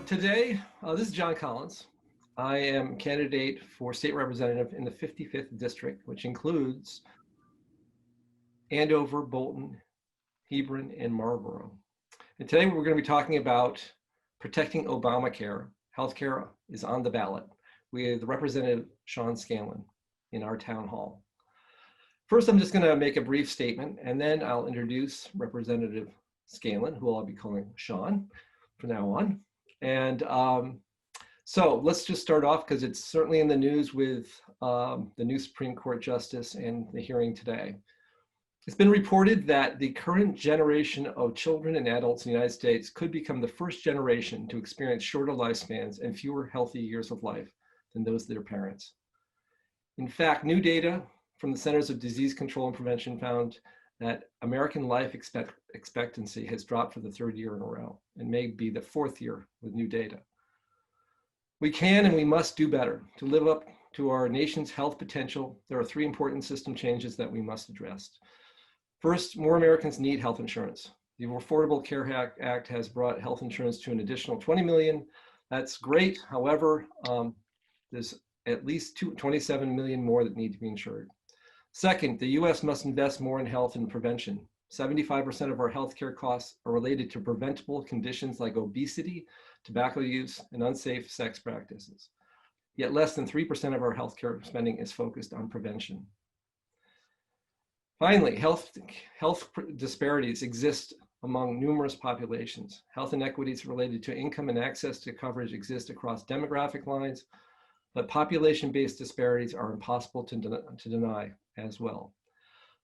Today, this is John Collins. I am candidate for state representative in the 55th district, which includes Andover, Bolton, Hebron, and Marlborough. And today we're going to be talking about protecting Obamacare. Healthcare is on the ballot with Representative Sean Scanlon in our town hall. First, I'm just going to make a brief statement, and then I'll introduce Representative Scanlon, who I'll be calling Sean from now on. And so let's just start off because it's certainly in the news with the new Supreme Court Justice and the hearing today. It's been reported that the current generation of children and adults in the United States could become the first generation to experience shorter lifespans and fewer healthy years of life than those of their parents. In fact, new data from the Centers of Disease Control and Prevention found that American life expectancy has dropped for the third year in a row and may be the fourth year with new data. We can and we must do better to live up to our nation's health potential. There are three important system changes that we must address. First, more Americans need health insurance. The Affordable Care Act has brought health insurance to an additional 20 million. That's great. However, there's at least 27 million more that need to be insured. Second, the US must invest more in health and prevention. 75% of our healthcare costs are related to preventable conditions like obesity, tobacco use, and unsafe sex practices. Yet less than 3% of our healthcare spending is focused on prevention. Finally, health disparities exist among numerous populations. Health inequities related to income and access to coverage exist across demographic lines, but population-based disparities are impossible to deny as well.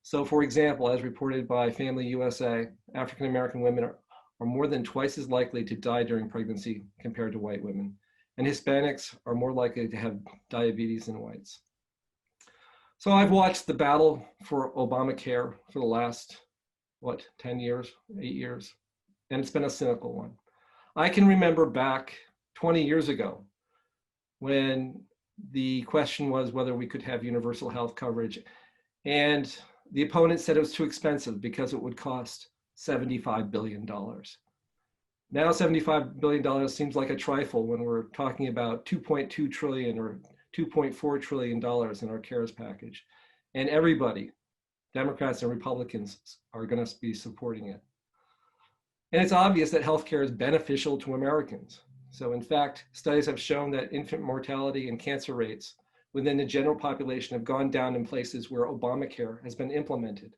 So for example, as reported by Family USA, African-American women are more than twice as likely to die during pregnancy compared to white women, and Hispanics are more likely to have diabetes than whites. So I've watched the battle for Obamacare for the last, 10 years, 8 years, and it's been a cynical one. I can remember back 20 years ago when the question was whether we could have universal health coverage, and the opponent said it was too expensive because it would cost $75 billion. Now $75 billion seems like a trifle when we're talking about 2.2 trillion or $2.4 trillion in our CARES package. And everybody, Democrats and Republicans, are going to be supporting it. And it's obvious that healthcare is beneficial to Americans. So in fact, studies have shown that infant mortality and cancer rates within the general population have gone down in places where Obamacare has been implemented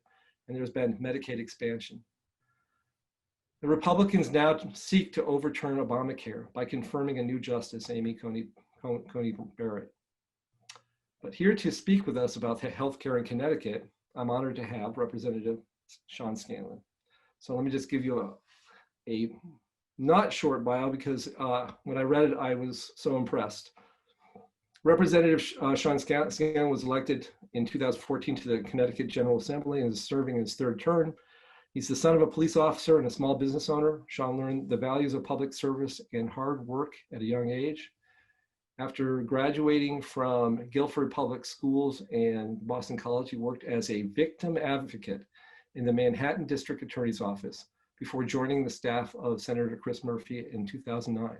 and there's been Medicaid expansion. The Republicans now seek to overturn Obamacare by confirming a new justice, Amy Coney Barrett. But here to speak with us about healthcare in Connecticut, I'm honored to have Representative Sean Scanlon. So let me just give you a not short bio because when I read it, I was so impressed. Representative Sean Scanlon was elected in 2014 to the Connecticut General Assembly and is serving his third term. He's the son of a police officer and a small business owner. Sean learned the values of public service and hard work at a young age. After graduating from Guilford Public Schools and Boston College, he worked as a victim advocate in the Manhattan District Attorney's Office before joining the staff of Senator Chris Murphy in 2009.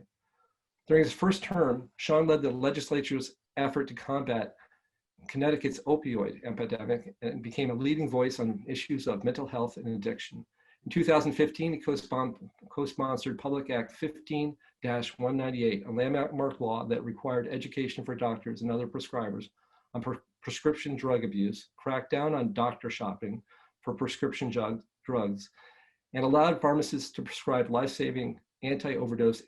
During his first term, Sean led the legislature's effort to combat Connecticut's opioid epidemic and became a leading voice on issues of mental health and addiction. In 2015, he co-sponsored Public Act 15-198, a landmark law that required education for doctors and other prescribers on prescription drug abuse, cracked down on doctor shopping for prescription drugs, and allowed pharmacists to prescribe life-saving anti-overdose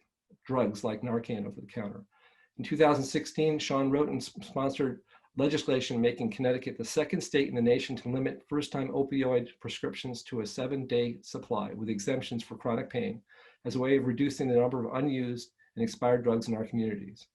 drugs like Narcan over the counter. In 2016, Sean wrote and sponsored legislation making Connecticut the second state in the nation to limit first-time opioid prescriptions to a 7-day supply with exemptions for chronic pain as a way of reducing the number of unused and expired drugs in our communities.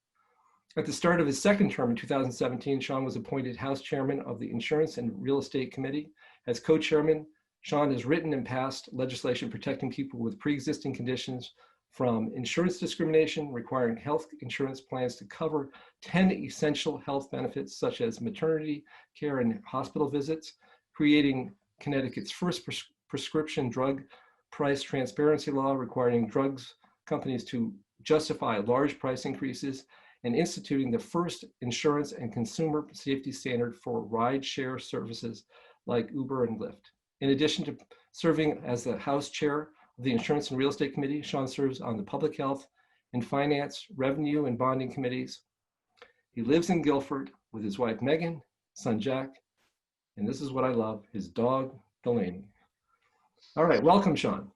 At the start of his second term in 2017, Sean was appointed House Chairman of the Insurance and Real Estate Committee. As co-chairman, Sean has written and passed legislation protecting people with pre-existing conditions from insurance discrimination, requiring health insurance plans to cover 10 essential health benefits such as maternity care and hospital visits, creating Connecticut's first prescription drug price transparency law requiring drugs companies to justify large price increases, and instituting the first insurance and consumer safety standard for ride-share services like Uber and Lyft. In addition to serving as the House Chair of the Insurance and Real Estate Committee, Sean serves on the Public Health and Finance, Revenue, and Bonding Committees. He lives in Guilford with his wife, Megan, son, Jack, and this is what I love, his dog, Delaney. All right, welcome, Sean.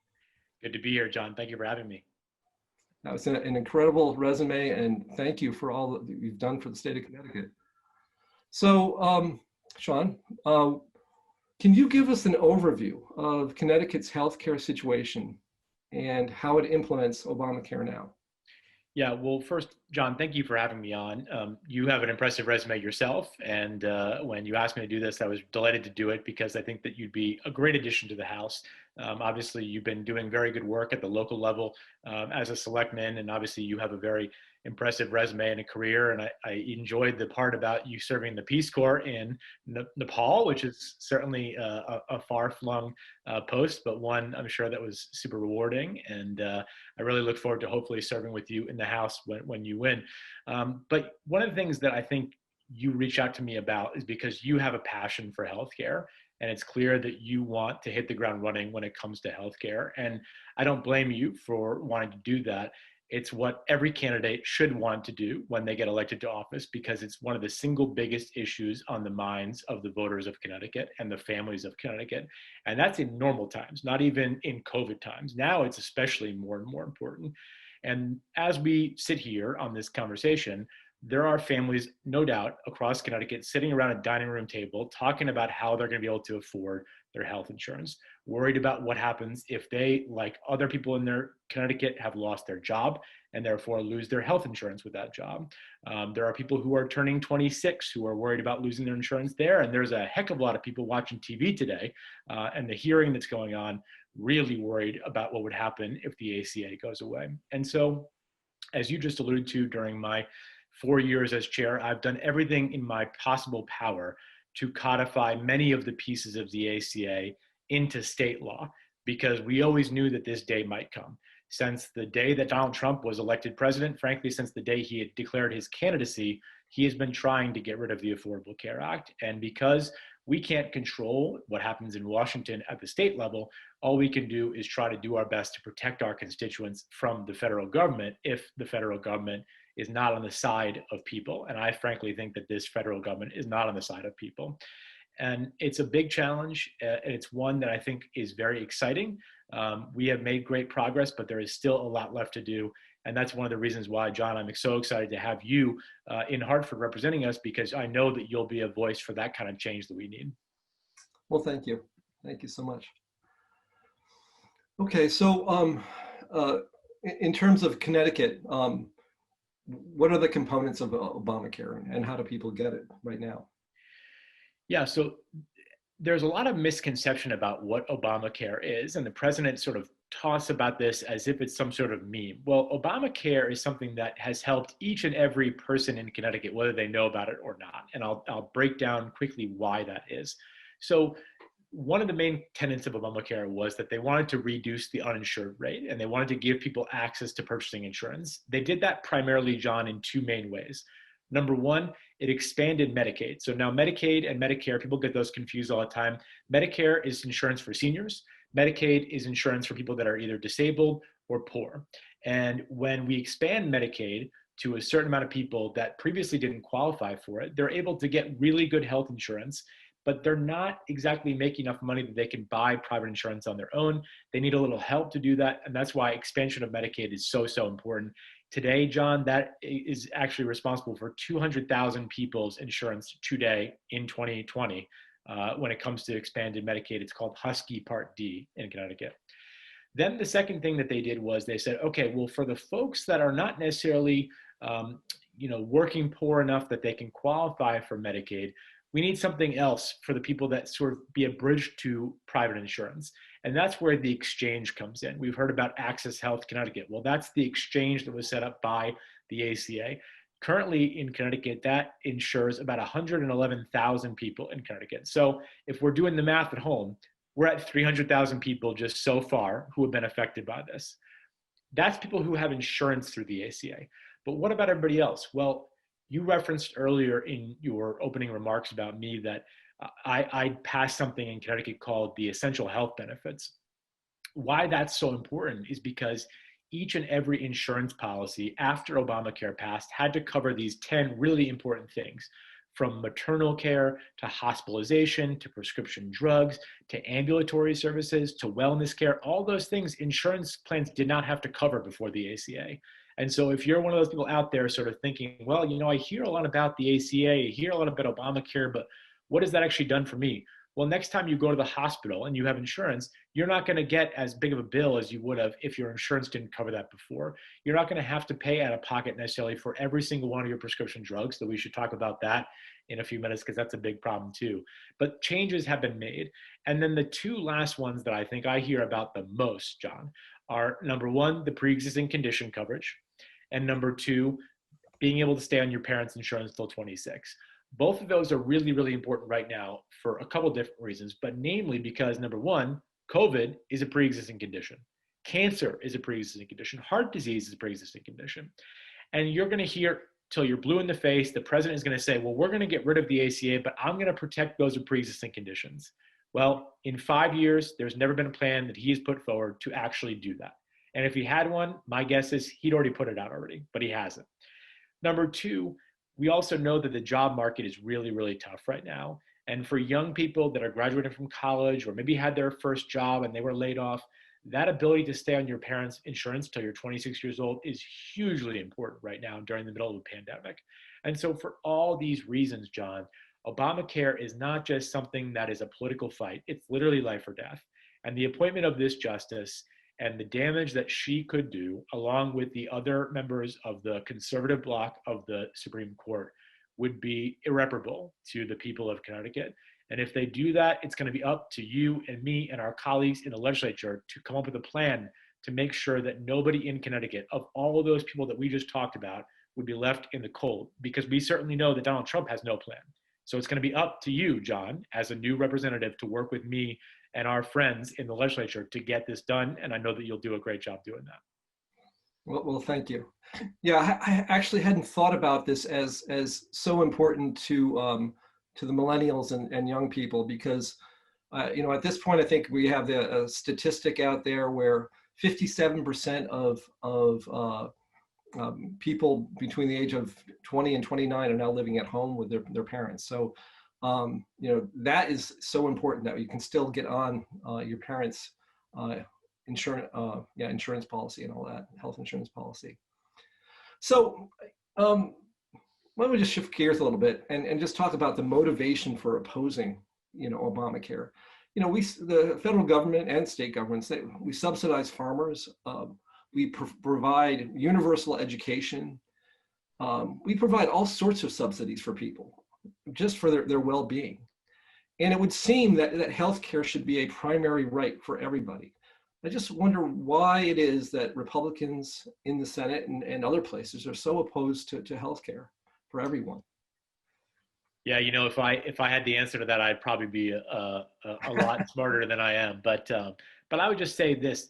Good to be here, John. Thank you for having me. That was an incredible resume, and thank you for all that you've done for the state of Connecticut. So, Sean, can you give us an overview of Connecticut's healthcare situation and how it implements Obamacare now? Yeah, well, first, John, thank you for having me on. You have an impressive resume yourself, and when you asked me to do this, I was delighted to do it because I think that you'd be a great addition to the House. Obviously, you've been doing very good work at the local level as a selectman, and obviously you have a very impressive resume and a career, and I enjoyed the part about you serving the Peace Corps in Nepal, which is certainly a far-flung post, but one I'm sure that was super rewarding, and I really look forward to hopefully serving with you in the House when you win. But one of the things that I think you reach out to me about is because you have a passion for healthcare, and it's clear that you want to hit the ground running when it comes to healthcare, and I don't blame you for wanting to do that. It's what every candidate should want to do when they get elected to office, because it's one of the single biggest issues on the minds of the voters of Connecticut and the families of Connecticut. And that's in normal times, not even in COVID times. Now it's especially more and more important. And as we sit here on this conversation, there are families, no doubt, across Connecticut sitting around a dining room table talking about how they're going to be able to afford their health insurance, worried about what happens if they, like other people in their Connecticut, have lost their job and therefore lose their health insurance with that job. There are people who are turning 26 who are worried about losing their insurance there. And there's a heck of a lot of people watching TV today and the hearing that's going on, really worried about what would happen if the ACA goes away. And so, as you just alluded to, during my 4 years as chair, I've done everything in my possible power to codify many of the pieces of the ACA into state law, because we always knew that this day might come. Since the day that Donald Trump was elected president, frankly, since the day he had declared his candidacy, he has been trying to get rid of the Affordable Care Act. And because we can't control what happens in Washington at the state level, all we can do is try to do our best to protect our constituents from the federal government if the federal government is not on the side of people. And I frankly think that this federal government is not on the side of people. And it's a big challenge. And it's one that I think is very exciting. We have made great progress, but there is still a lot left to do. And that's one of the reasons why, John, I'm so excited to have you in Hartford representing us, because I know that you'll be a voice for that kind of change that we need. Well, thank you. Thank you so much. Okay, so in terms of Connecticut, what are the components of Obamacare and how do people get it right now? Yeah, so there's a lot of misconception about what Obamacare is, and the president sort of talks about this as if it's some sort of meme. Well, Obamacare is something that has helped each and every person in Connecticut, whether they know about it or not. And I'll break down quickly why that is. So one of the main tenets of Obamacare was that they wanted to reduce the uninsured rate, and they wanted to give people access to purchasing insurance. They did that primarily, John, in two main ways. Number one, it expanded Medicaid. So now Medicaid and Medicare, people get those confused all the time. Medicare is insurance for seniors. Medicaid is insurance for people that are either disabled or poor. And when we expand Medicaid to a certain amount of people that previously didn't qualify for it, they're able to get really good health insurance, but they're not exactly making enough money that they can buy private insurance on their own. They need a little help to do that. And that's why expansion of Medicaid is so, so important. Today, John, that is actually responsible for 200,000 people's insurance today in 2020. When it comes to expanded Medicaid, it's called Husky Part D in Connecticut. Then the second thing that they did was they said, okay, well, for the folks that are not necessarily working poor enough that they can qualify for Medicaid, we need something else for the people that sort of be a bridge to private insurance. And that's where the exchange comes in. We've heard about Access Health Connecticut. Well, that's the exchange that was set up by the ACA. Currently in Connecticut, that insures about 111,000 people in Connecticut. So if we're doing the math at home, we're at 300,000 people just so far who have been affected by this. That's people who have insurance through the ACA. But what about everybody else? Well, you referenced earlier in your opening remarks about me that I passed something in Connecticut called the essential health benefits. Why that's so important is because each and every insurance policy after Obamacare passed had to cover these 10 really important things, from maternal care to hospitalization to prescription drugs to ambulatory services to wellness care. All those things insurance plans did not have to cover before the ACA. And so if you're one of those people out there sort of thinking, well, I hear a lot about the ACA, I hear a lot about Obamacare, but what has that actually done for me? Well, next time you go to the hospital and you have insurance, you're not going to get as big of a bill as you would have if your insurance didn't cover that before. You're not going to have to pay out of pocket necessarily for every single one of your prescription drugs, though we should talk about that in a few minutes because that's a big problem too. But changes have been made. And then the two last ones that I think I hear about the most, John, are number one, the pre-existing condition coverage, and number two, being able to stay on your parents' insurance till 26. Both of those are really, really important right now for a couple of different reasons, but namely because number one, COVID is a pre-existing condition. Cancer is a pre-existing condition. Heart disease is a pre-existing condition. And you're going to hear till you're blue in the face, the president is going to say, well, we're going to get rid of the ACA, but I'm going to protect those with pre-existing conditions. Well, in 5 years, there's never been a plan that he's put forward to actually do that. And if he had one, my guess is he'd already put it out already, but he hasn't. Number two, we also know that the job market is really, really tough right now. And for young people that are graduating from college or maybe had their first job and they were laid off, that ability to stay on your parents' insurance till you're 26 years old is hugely important right now during the middle of a pandemic. And so for all these reasons, John, Obamacare is not just something that is a political fight. It's literally life or death. And the appointment of this justice and the damage that she could do, along with the other members of the conservative bloc of the Supreme Court, would be irreparable to the people of Connecticut. And if they do that, it's going to be up to you and me and our colleagues in the legislature to come up with a plan to make sure that nobody in Connecticut, of all of those people that we just talked about, would be left in the cold, because we certainly know that Donald Trump has no plan. So it's going to be up to you, John, as a new representative, to work with me and our friends in the legislature to get this done. And I know that you'll do a great job doing that. Well, thank you. Yeah, I actually hadn't thought about this as so important to the millennials and young people, because at this point I think we have a statistic out there where 57% of people between the age of 20 and 29 are now living at home with their parents. So that is so important that you can still get on your parents' insurance policy and all that, health insurance policy. So why don't we just shift gears a little bit and just talk about the motivation for opposing, Obamacare. The federal government and state governments, we subsidize farmers. We provide universal education. We provide all sorts of subsidies for people, just for their well-being. And it would seem that healthcare should be a primary right for everybody. I just wonder why it is that Republicans in the Senate and other places are so opposed to healthcare for everyone. Yeah, if I had the answer to that, I'd probably be a lot smarter than I am. But I would just say this,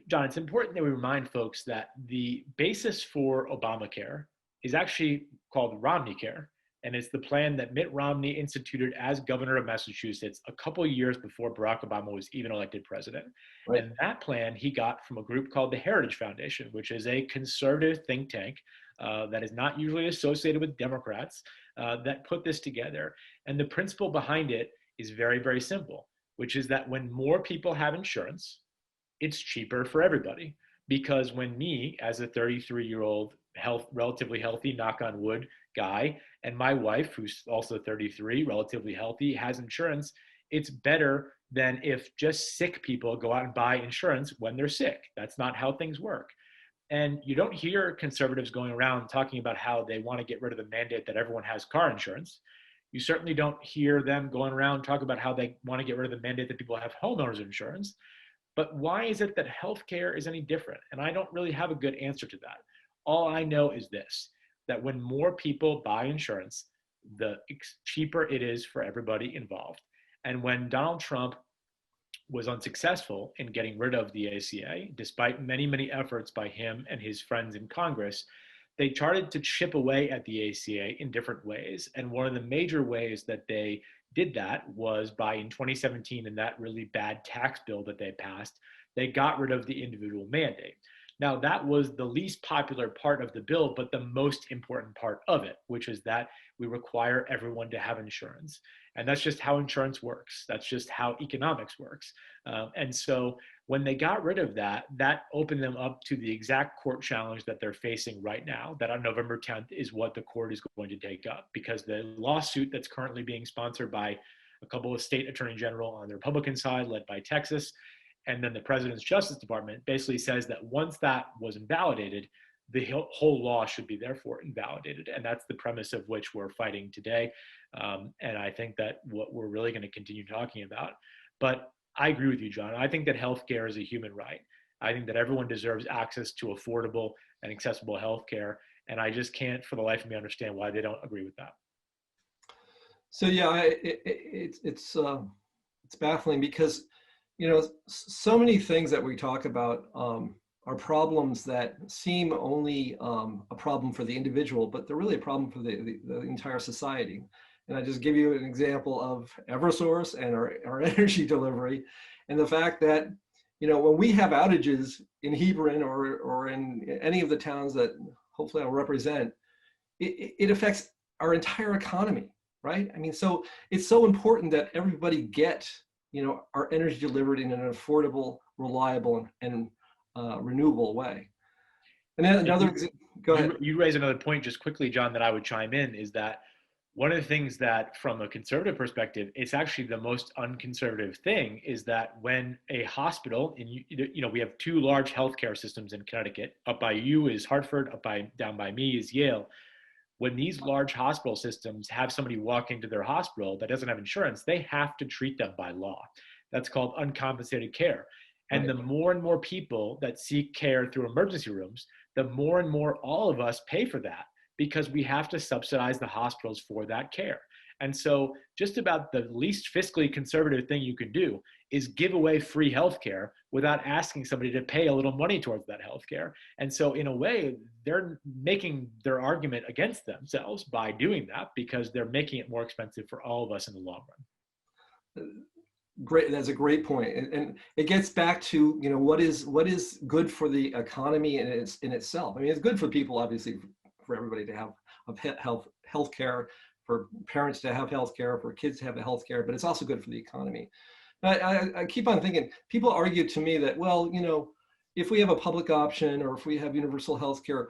John, it's important that we remind folks that the basis for Obamacare is actually called Romneycare. And it's the plan that Mitt Romney instituted as governor of Massachusetts a couple of years before Barack Obama was even elected president. Right. And that plan he got from a group called the Heritage Foundation, which is a conservative think tank that is not usually associated with Democrats, that put this together. And the principle behind it is very, very simple, which is that when more people have insurance, it's cheaper for everybody. Because when me, as a 33-year-old relatively healthy, knock on wood, guy, and my wife, who's also 33, relatively healthy, has insurance, it's better than if just sick people go out and buy insurance when they're sick. That's not how things work. And you don't hear conservatives going around talking about how they want to get rid of the mandate that everyone has car insurance. You certainly don't hear them going around talk about how they want to get rid of the mandate that people have homeowners insurance. But why is it that healthcare is any different? And I don't really have a good answer to that. All I know is this, that when more people buy insurance, the cheaper it is for everybody involved. And when Donald Trump was unsuccessful in getting rid of the ACA, despite many, many efforts by him and his friends in Congress. They started to chip away at the ACA in different ways. And one of the major ways that they did that was by, in 2017, in that really bad tax bill that they passed, they got rid of the individual mandate. Now, that was the least popular part of the bill, but the most important part of it, which is that we require everyone to have insurance. And that's just how insurance works. That's just how economics works. And so when they got rid of that, that opened them up to the exact court challenge that they're facing right now, that on November 10th is what the court is going to take up, because the lawsuit that's currently being sponsored by a couple of state attorney general on the Republican side, led by Texas, and then the president's Justice Department basically says that once that was invalidated, the whole law should be therefore invalidated. And that's the premise of which we're fighting today. And I think that what we're really going to continue talking about. But I agree with you, John. I think that healthcare is a human right. I think that everyone deserves access to affordable and accessible healthcare. And I just can't for the life of me understand why they don't agree with that. So yeah, it's baffling because, you know, so many things that we talk about are problems that seem only a problem for the individual, but they're really a problem for the entire society. And I just give you an example of Eversource and our energy delivery, and the fact that, you know, when we have outages in Hebron or in any of the towns that hopefully I'll represent, it affects our entire economy, right? I mean, so it's so important that everybody get, you know, our energy delivered in an affordable, reliable, and renewable way. And then another, go ahead. You raise another point just quickly, John, that I would chime in is that one of the things that from a conservative perspective, it's actually the most unconservative thing is that when a hospital, and you know, we have two large healthcare systems in Connecticut, up by you is Hartford, down by me is Yale. When these large hospital systems have somebody walk into their hospital that doesn't have insurance, they have to treat them by law. That's called uncompensated care. And Right. the more and more people that seek care through emergency rooms, the more and more all of us pay for that because we have to subsidize the hospitals for that care. And so just about the least fiscally conservative thing you can do is give away free healthcare without asking somebody to pay a little money towards that healthcare. And so in a way, they're making their argument against themselves by doing that because they're making it more expensive for all of us in the long run. Great, that's a great point. And it gets back to, you know, what is good for the economy in itself. I mean, it's good for people, obviously, for everybody to have health care, for parents to have health care, for kids to have the health care, but it's also good for the economy. I keep on thinking, people argue to me that, well, you know, if we have a public option or if we have universal health care,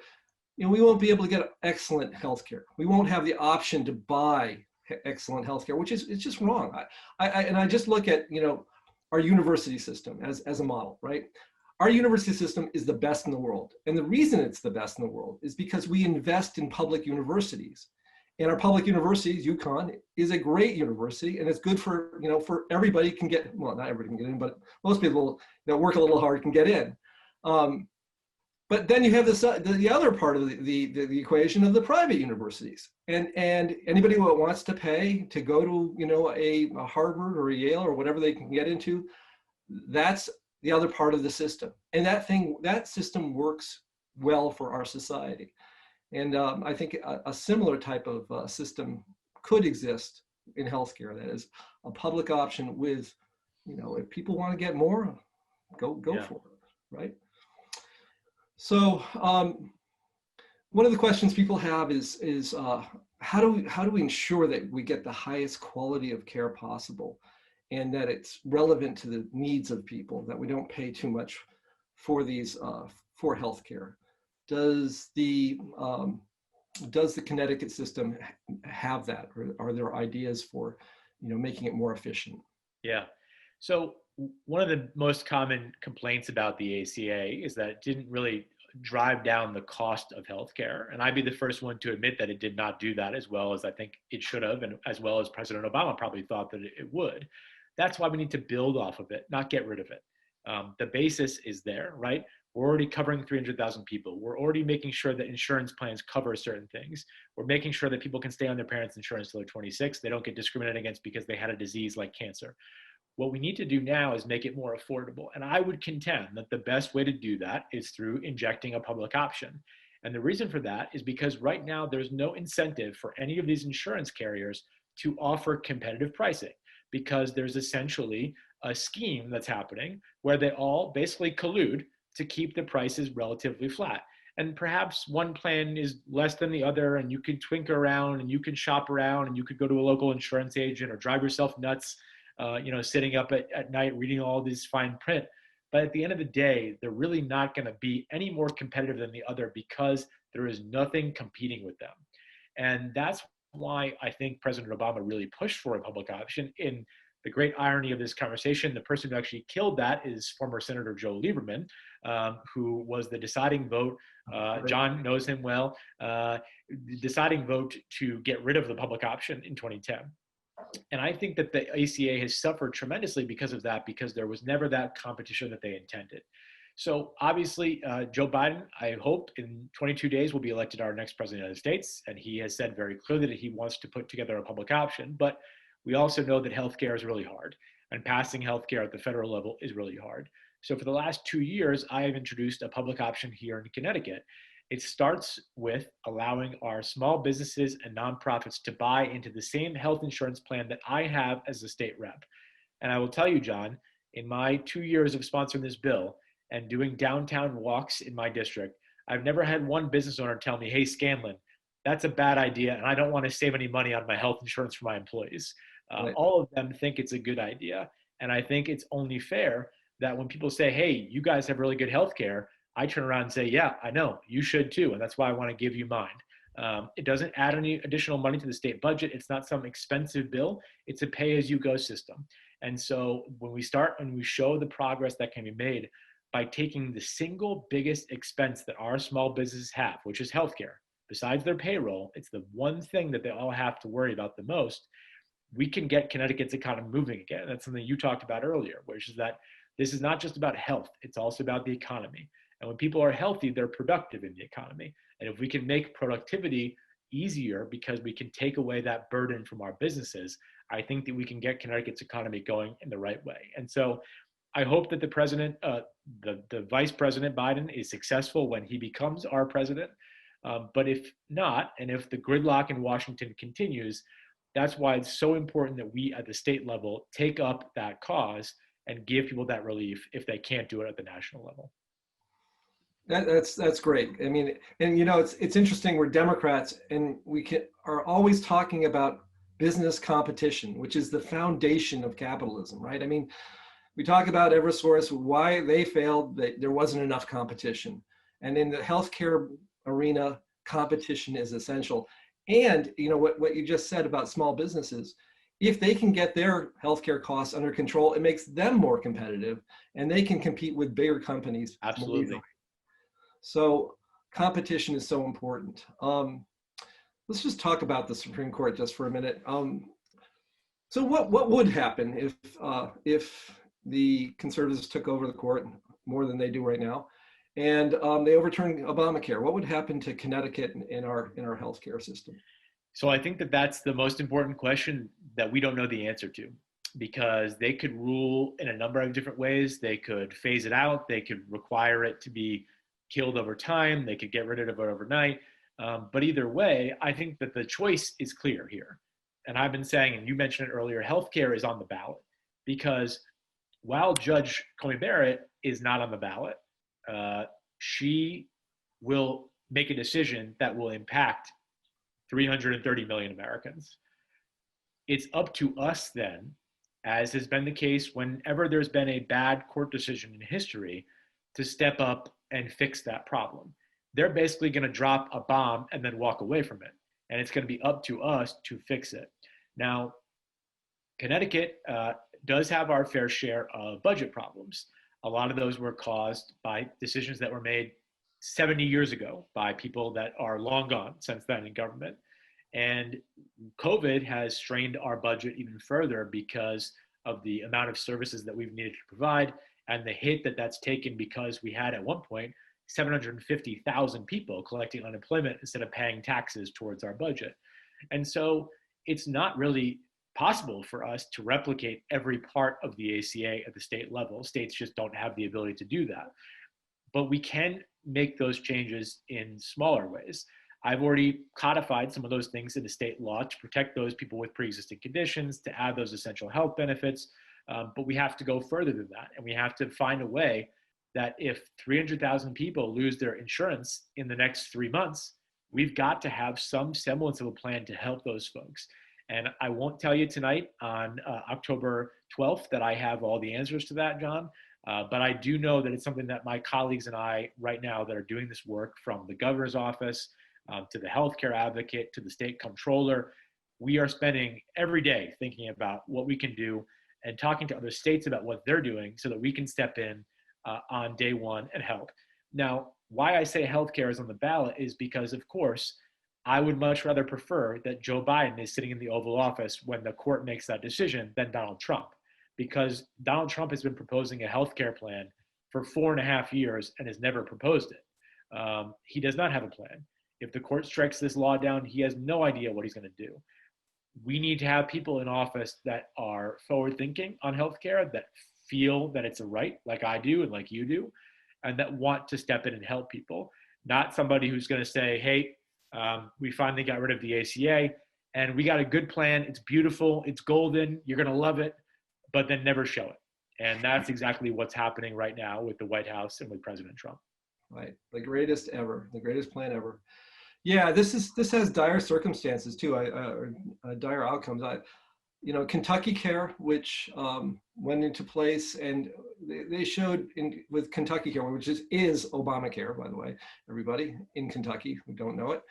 you know, we won't be able to get excellent health care. We won't have the option to buy excellent health care, which is, it's just wrong. And I just look at, you know, our university system as a model, right? Our university system is the best in the world. And the reason it's the best in the world is because we invest in public universities. And our public universities, UConn, is a great university, and it's good for, you know, for everybody can get, well, not everybody can get in, but most people that work a little hard can get in. But then you have this, the other part of the equation of the private universities. And anybody who wants to pay to go to, you know, a Harvard or a Yale or whatever they can get into, that's the other part of the system. And that system works well for our society. And I think a similar type of system could exist in healthcare. That is a public option with, you know, if people want to get more, go Yeah. for it, right? So one of the questions people have is how do we ensure that we get the highest quality of care possible, and that it's relevant to the needs of people, that we don't pay too much for these for healthcare? Does the Connecticut system have that, or are there ideas for, you know, making it more efficient? Yeah. So one of the most common complaints about the ACA is that it didn't really drive down the cost of healthcare. And I'd be the first one to admit that it did not do that as well as I think it should have, and as well as President Obama probably thought that it would. That's why we need to build off of it, not get rid of it. The basis is there, right? We're already covering 300,000 people. We're already making sure that insurance plans cover certain things. We're making sure that people can stay on their parents' insurance till they're 26. They don't get discriminated against because they had a disease like cancer. What we need to do now is make it more affordable. And I would contend that the best way to do that is through injecting a public option. And the reason for that is because right now there's no incentive for any of these insurance carriers to offer competitive pricing, because there's essentially a scheme that's happening where they all basically collude to keep the prices relatively flat. And perhaps one plan is less than the other, and you can twink around and you can shop around and you could go to a local insurance agent or drive yourself nuts, sitting up at night reading all this fine print. But at the end of the day, they're really not going to be any more competitive than the other because there is nothing competing with them. And that's why I think President Obama really pushed for a public option. In the great irony of this conversation, the person who actually killed that is former Senator Joe Lieberman, who was the deciding vote. John knows him well. Deciding vote to get rid of the public option in 2010. And I think that the ACA has suffered tremendously because of that, because there was never that competition that they intended. So obviously, Joe Biden, I hope in 22 days will be elected our next president of the United States. And he has said very clearly that he wants to put together a public option. But we also know that healthcare is really hard, and passing healthcare at the federal level is really hard. So for the last 2 years, I have introduced a public option here in Connecticut. It starts with allowing our small businesses and nonprofits to buy into the same health insurance plan that I have as a state rep. And I will tell you, John, in my 2 years of sponsoring this bill and doing downtown walks in my district, I've never had one business owner tell me, hey, Scanlon, that's a bad idea, and I don't want to save any money on my health insurance for my employees. Right. All of them think it's a good idea. And I think it's only fair that when people say, hey, you guys have really good health care, I turn around and say, yeah, I know, you should too. And that's why I want to give you mine. It doesn't add any additional money to the state budget. It's not some expensive bill. It's a pay-as-you-go system. And so when we start and we show the progress that can be made by taking the single biggest expense that our small businesses have, which is healthcare, besides their payroll, it's the one thing that they all have to worry about the most, we can get Connecticut's economy moving again. That's something you talked about earlier, which is that this is not just about health, it's also about the economy. And when people are healthy, they're productive in the economy. And if we can make productivity easier because we can take away that burden from our businesses, I think that we can get Connecticut's economy going in the right way. And so I hope that the president, the vice president Biden is successful when he becomes our president. But if not, and if the gridlock in Washington continues, that's why it's so important that we at the state level take up that cause and give people that relief if they can't do it at the national level. That's great. I mean, and it's interesting. We're Democrats, and are always talking about business competition, which is the foundation of capitalism, right? I mean, we talk about Eversource, why they failed, that there wasn't enough competition, and in the healthcare arena, competition is essential. And what you just said about small businesses, if they can get their healthcare costs under control, it makes them more competitive, and they can compete with bigger companies. Absolutely. So competition is so important. Let's just talk about the Supreme Court just for a minute. So what would happen if the conservatives took over the court more than they do right now, and they overturned Obamacare? What would happen to Connecticut in our healthcare system? So I think that that's the most important question that we don't know the answer to, because they could rule in a number of different ways. They could phase it out. They could require it to be killed over time. They could get rid of it overnight. But either way, I think that the choice is clear here. And I've been saying, and you mentioned it earlier, healthcare is on the ballot, because while Judge Comey Barrett is not on the ballot, she will make a decision that will impact 330 million Americans. It's up to us then, as has been the case whenever there's been a bad court decision in history, to step up and fix that problem. They're basically going to drop a bomb and then walk away from it. And it's going to be up to us to fix it. Now, Connecticut does have our fair share of budget problems. A lot of those were caused by decisions that were made 70 years ago by people that are long gone since then in government. And COVID has strained our budget even further because of the amount of services that we've needed to provide and the hit that that's taken, because we had at one point 750,000 people collecting unemployment instead of paying taxes towards our budget. And so it's not really possible for us to replicate every part of the ACA at the state level. States just don't have the ability to do that. But we can make those changes in smaller ways. I've already codified some of those things into state law to protect those people with pre-existing conditions, to add those essential health benefits. But we have to go further than that. And we have to find a way that if 300,000 people lose their insurance in the next 3 months, we've got to have some semblance of a plan to help those folks. And I won't tell you tonight on October 12th that I have all the answers to that, John. But I do know that it's something that my colleagues and I right now that are doing this work, from the governor's office to the healthcare advocate to the state comptroller, we are spending every day thinking about what we can do and talking to other states about what they're doing so that we can step in on day one and help. Now, why I say healthcare is on the ballot is because, of course, I would much rather prefer that Joe Biden is sitting in the Oval Office when the court makes that decision than Donald Trump, because Donald Trump has been proposing a healthcare plan for 4.5 years and has never proposed it. He does not have a plan. If the court strikes this law down, he has no idea what he's going to do. We need to have people in office that are forward thinking on healthcare, that feel that it's a right, like I do and like you do, and that want to step in and help people. Not somebody who's going to say, hey, we finally got rid of the ACA and we got a good plan. It's beautiful. It's golden. You're going to love it, but then never show it. And that's exactly what's happening right now with the White House and with President Trump. Right. The greatest ever, the greatest plan ever. Yeah, this has dire circumstances too, dire outcomes. Kentucky Care, which went into place, and they showed with Kentucky Care, which is Obamacare, by the way, everybody in Kentucky who don't know it,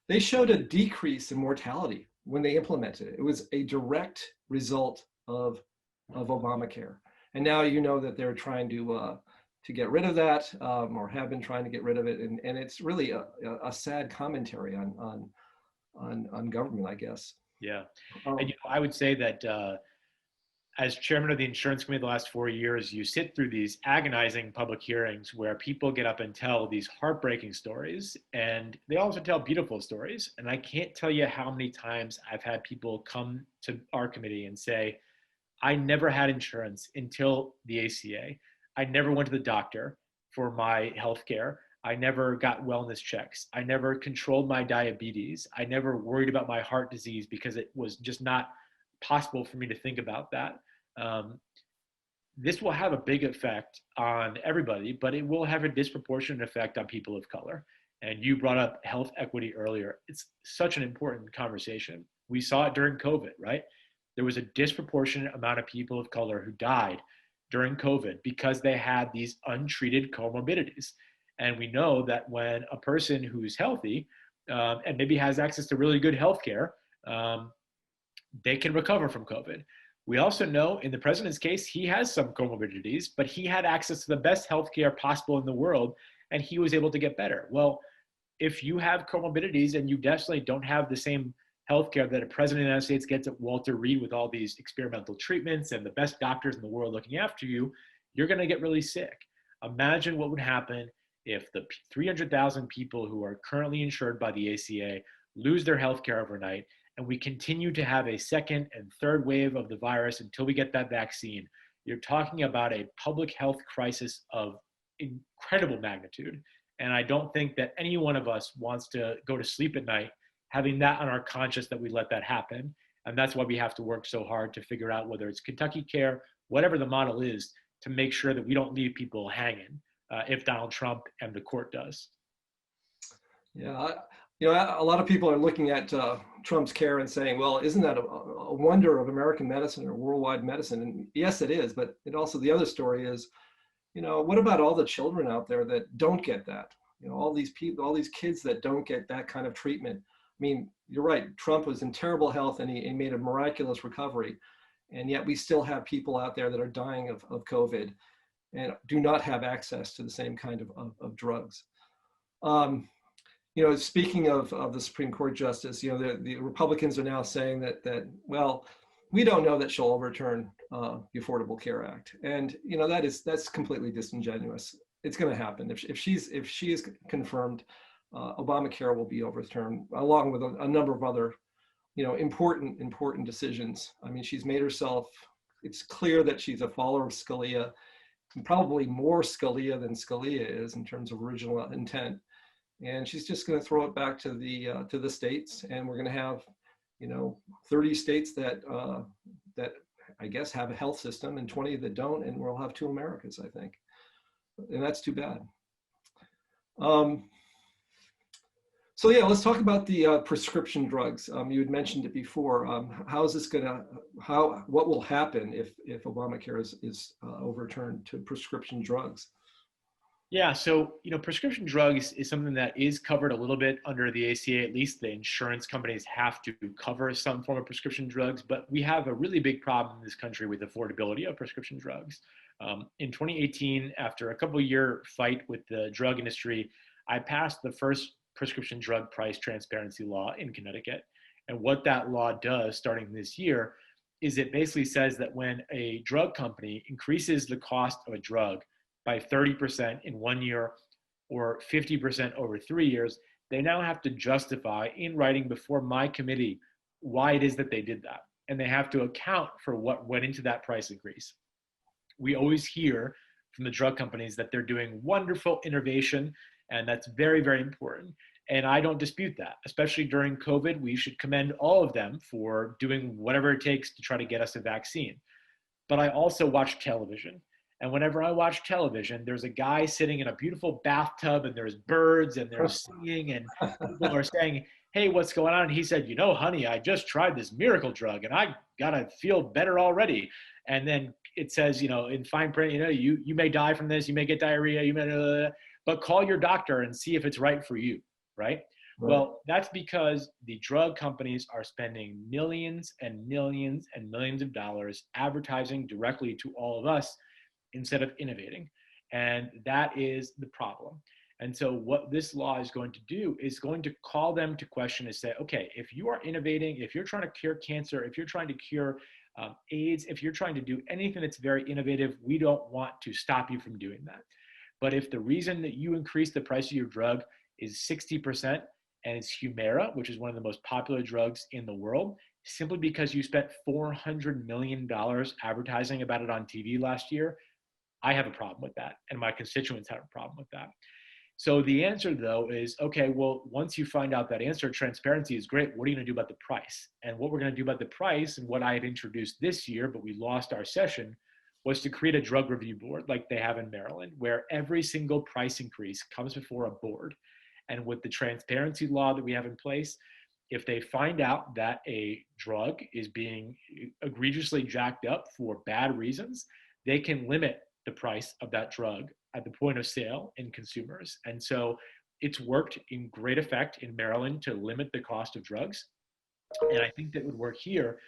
they showed a decrease in mortality when they implemented it. It was a direct result of Obamacare, and now you know that they're trying to get rid of that, or have been trying to get rid of it, and it's really a sad commentary on government, I guess. Yeah, and I would say that as chairman of the insurance committee the last 4 years, you sit through these agonizing public hearings where people get up and tell these heartbreaking stories, and they also tell beautiful stories. And I can't tell you how many times I've had people come to our committee and say, I never had insurance until the ACA. I never went to the doctor for my health care. I never got wellness checks. I never controlled my diabetes. I never worried about my heart disease because it was just not possible for me to think about that. This will have a big effect on everybody, but it will have a disproportionate effect on people of color. And you brought up health equity earlier. It's such an important conversation. We saw it during COVID, right? There was a disproportionate amount of people of color who died during COVID because they had these untreated comorbidities. And we know that when a person who's healthy and maybe has access to really good healthcare, they can recover from COVID. We also know in the president's case, he has some comorbidities, but he had access to the best healthcare possible in the world, and he was able to get better. Well, if you have comorbidities and you definitely don't have the same healthcare that a president of the United States gets at Walter Reed with all these experimental treatments and the best doctors in the world looking after you, you're going to get really sick. Imagine what would happen if the 300,000 people who are currently insured by the ACA lose their healthcare overnight, and we continue to have a second and third wave of the virus until we get that vaccine. You're talking about a public health crisis of incredible magnitude. And I don't think that any one of us wants to go to sleep at night having that on our conscience that we let that happen. And that's why we have to work so hard to figure out whether it's Kentucky Care, whatever the model is, to make sure that we don't leave people hanging if Donald Trump and the court does. Yeah, a lot of people are looking at Trump's care and saying, well, isn't that a wonder of American medicine or worldwide medicine? And yes, it is. But it also, the other story is, what about all the children out there that don't get that? All these people, all these kids that don't get that kind of treatment. I mean, you're right. Trump was in terrible health and he made a miraculous recovery. And yet we still have people out there that are dying of COVID and do not have access to the same kind of drugs. Speaking of the Supreme Court justice, the Republicans are now saying that well, we don't know that she'll overturn the Affordable Care Act, and that's completely disingenuous. It's going to happen if she is confirmed. Obamacare will be overturned, along with a number of other important decisions. I mean, she's made herself, it's clear that she's a follower of Scalia, and probably more Scalia than Scalia is in terms of original intent. And she's just going to throw it back to the states, and we're going to have, 30 states that I guess have a health system and 20 that don't, and we'll have two Americas, I think. And that's too bad. So yeah, let's talk about the prescription drugs. You had mentioned it before. How is this what will happen if Obamacare is overturned to prescription drugs? Yeah, so prescription drugs is something that is covered a little bit under the ACA. At least the insurance companies have to cover some form of prescription drugs, but we have a really big problem in this country with affordability of prescription drugs. In 2018, after a couple-year fight with the drug industry, I passed the first prescription drug price transparency law in Connecticut. And what that law does starting this year is it basically says that when a drug company increases the cost of a drug by 30% in 1 year or 50% over 3 years, they now have to justify in writing before my committee why it is that they did that. And they have to account for what went into that price increase. We always hear from the drug companies that they're doing wonderful innovation, and that's very, very important. And I don't dispute that, especially during COVID. We should commend all of them for doing whatever it takes to try to get us a vaccine. But I also watch television. And whenever I watch television, there's a guy sitting in a beautiful bathtub and there's birds and there's singing and people are saying, hey, what's going on? And he said, honey, I just tried this miracle drug and I got to feel better already. And then it says, in fine print, you may die from this, you may get diarrhea, you may, but call your doctor and see if it's right for you, right? Well, that's because the drug companies are spending millions and millions and millions of dollars advertising directly to all of us instead of innovating. And that is the problem. And so what this law is going to do is going to call them to question and say, okay, if you are innovating, if you're trying to cure cancer, if you're trying to cure AIDS, if you're trying to do anything that's very innovative, we don't want to stop you from doing that. But if the reason that you increase the price of your drug is 60%, and it's Humira, which is one of the most popular drugs in the world, simply because you spent $400 million advertising about it on TV last year, I have a problem with that, and my constituents have a problem with that. So the answer, though, is, okay, well, once you find out that answer, transparency is great. What are you going to do about the price? And what we're going to do about the price, and what I had introduced this year, but we lost our session, was to create a drug review board like they have in Maryland, where every single price increase comes before a board. And with the transparency law that we have in place, if they find out that a drug is being egregiously jacked up for bad reasons, they can limit the price of that drug at the point of sale in consumers. And so it's worked in great effect in Maryland to limit the cost of drugs. And I think that would work here.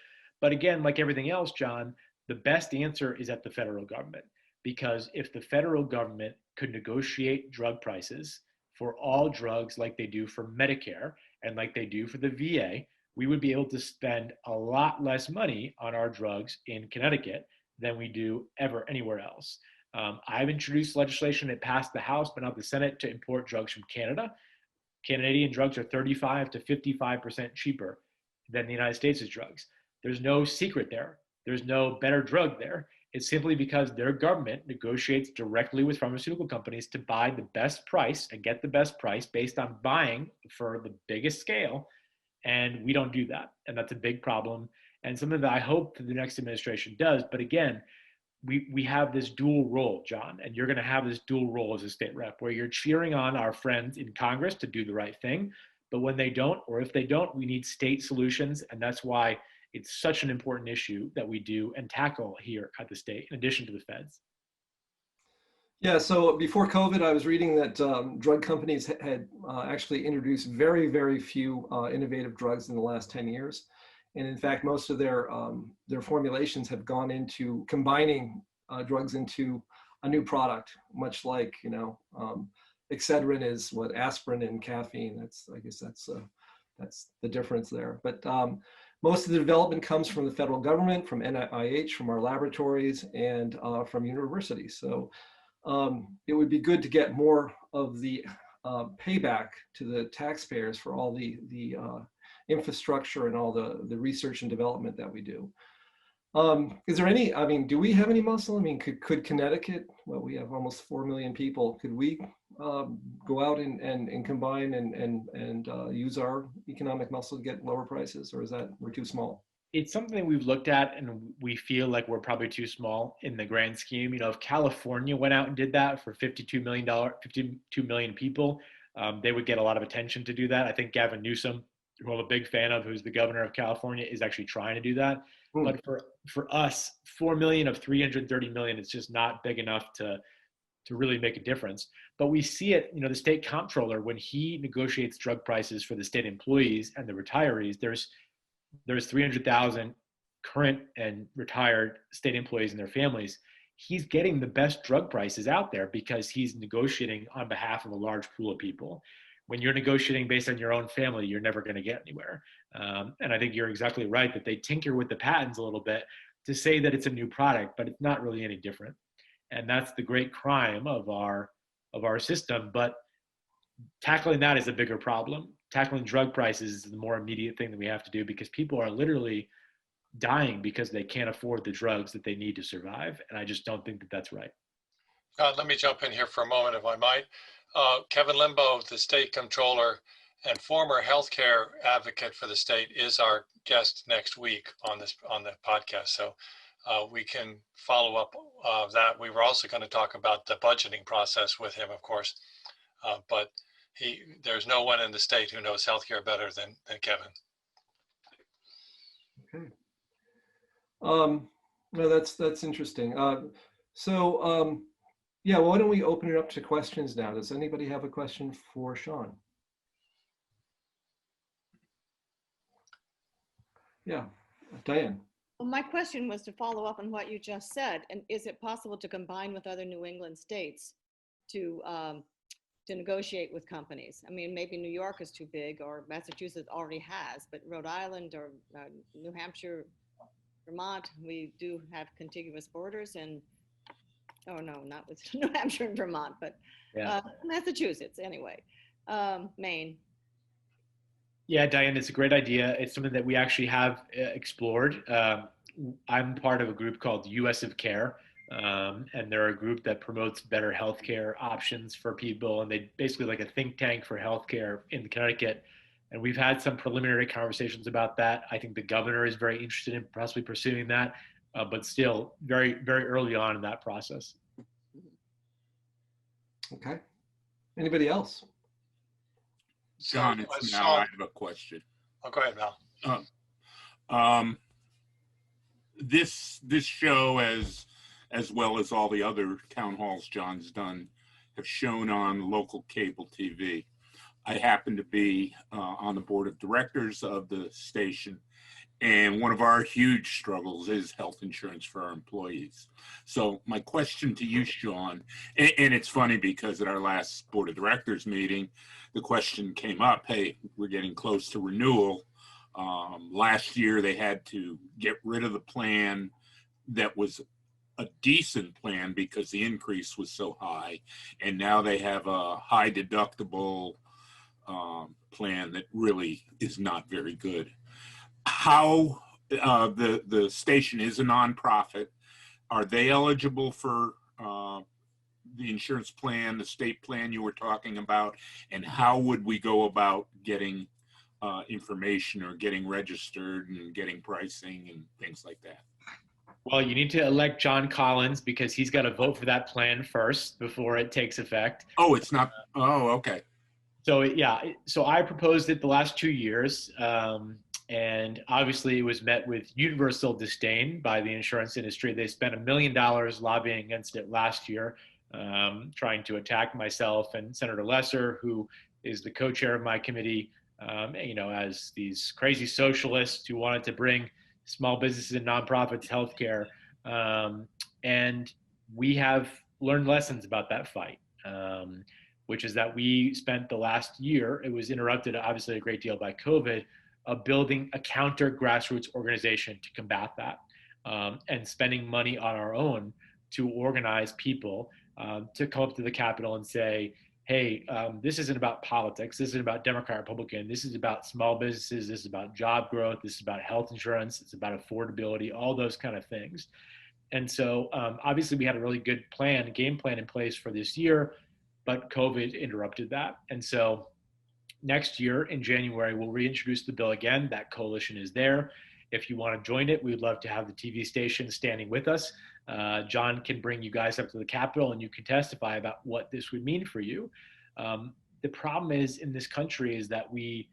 But again, like everything else, John, the best answer is at the federal government. Because if the federal government could negotiate drug prices for all drugs like they do for Medicare and like they do for the VA, we would be able to spend a lot less money on our drugs in Connecticut than we do ever anywhere else. I've introduced legislation that passed the House, but not the Senate, to import drugs from Canada. Canadian drugs are 35 to 55% cheaper than the United States' drugs. There's no secret there. There's no better drug there. It's simply because their government negotiates directly with pharmaceutical companies to buy the best price and get the best price based on buying for the biggest scale. And we don't do that. And that's a big problem and something that I hope the next administration does. But again, we have this dual role, John, and you're going to have this dual role as a state rep where you're cheering on our friends in Congress to do the right thing. But when they don't, or if they don't, we need state solutions. And that's why it's such an important issue that we do and tackle here at the state, in addition to the feds. Yeah, so before COVID, I was reading that drug companies had actually introduced very, very few innovative drugs in the last 10 years. And in fact, most of their formulations have gone into combining drugs into a new product, much like, Excedrin is what aspirin and caffeine. I guess that's the difference there. But most of the development comes from the federal government, from NIH, from our laboratories, and from universities. So it would be good to get more of the payback to the taxpayers for all the infrastructure and all the research and development that we do. Is there any, I mean, do we have any muscle? I mean, could Connecticut, well, we have almost 4 million people. Could we go out and combine and use our economic muscle to get lower prices, or is that we're too small? It's something we've looked at, and we feel like we're probably too small in the grand scheme. You know, if California went out and did that for $52 million people, they would get a lot of attention to do that. I think Gavin Newsom, who I'm a big fan of, who's the governor of California, is actually trying to do that. But for us, 4 million of 330 million, it's just not big enough to really make a difference. But we see it, you know, the state comptroller, when he negotiates drug prices for the state employees and the retirees, there's 300,000 current and retired state employees and their families. He's getting the best drug prices out there because he's negotiating on behalf of a large pool of people. When you're negotiating based on your own family, you're never going to get anywhere. And I think you're exactly right that they tinker with the patents a little bit to say that it's a new product, but it's not really any different. And that's the great crime of our system. But tackling that is a bigger problem. Tackling drug prices is the more immediate thing that we have to do, because people are literally dying because they can't afford the drugs that they need to survive. And I just don't think that that's right. Let me jump in here for a moment, if I might. Kevin Limbo, the state comptroller and former healthcare advocate for the state, is our guest next week on the podcast. So we can follow up that. We were also going to talk about the budgeting process with him, of course, but there's no one in the state who knows healthcare better than Kevin. Okay. No, that's interesting. Yeah, well, why don't we open it up to questions now? Does anybody have a question for Sean? Yeah, Diane. Well, my question was to follow up on what you just said. And is it possible to combine with other New England states to negotiate with companies? I mean, maybe New York is too big, or Massachusetts already has, but Rhode Island or New Hampshire, Vermont, we do have contiguous borders, and oh no, not with New Hampshire and Vermont, but Massachusetts anyway, Maine. Yeah, Diane, it's a great idea. It's something that we actually have explored. I'm part of a group called US of Care, and they're a group that promotes better healthcare options for people, and they basically like a think tank for healthcare in Connecticut. And we've had some preliminary conversations about that. I think the governor is very interested in possibly pursuing that, but still very, very early on in that process. Okay. Anybody else? John, it's Mal. I have a question. Oh, go ahead, Mal. This show, as well as all the other town halls John's done, have shown on local cable TV. I happen to be on the board of directors of the station, and one of our huge struggles is health insurance for our employees. So my question to you, Sean, and it's funny because at our last board of directors meeting, the question came up, hey, we're getting close to renewal. Last year they had to get rid of the plan that was a decent plan because the increase was so high, and now they have a high deductible plan that really is not very good. How the station is a nonprofit, are they eligible for the insurance plan, the state plan you were talking about, and how would we go about getting information or getting registered and getting pricing and things like that? Well, you need to elect John Collins because he's got to vote for that plan first before it takes effect. Oh, it's not. Oh, okay. So yeah, so I proposed it the last 2 years, and obviously it was met with universal disdain by the insurance industry. They spent $1 million lobbying against it last year, trying to attack myself and Senator Lesser, who is the co-chair of my committee, as these crazy socialists who wanted to bring small businesses and nonprofits healthcare. And we have learned lessons about that fight. Which is that we spent the last year, it was interrupted obviously a great deal by COVID, building a counter grassroots organization to combat that, and spending money on our own to organize people to come up to the Capitol and say, hey, this isn't about politics. This isn't about Democrat, Republican. This is about small businesses. This is about job growth. This is about health insurance. It's about affordability, all those kind of things. And so obviously we had a really good game plan in place for this year, but COVID interrupted that. And so next year in January, we'll reintroduce the bill again. That coalition is there. If you want to join it, we'd love to have the TV station standing with us. John can bring you guys up to the Capitol and you can testify about what this would mean for you. The problem is in this country is that we,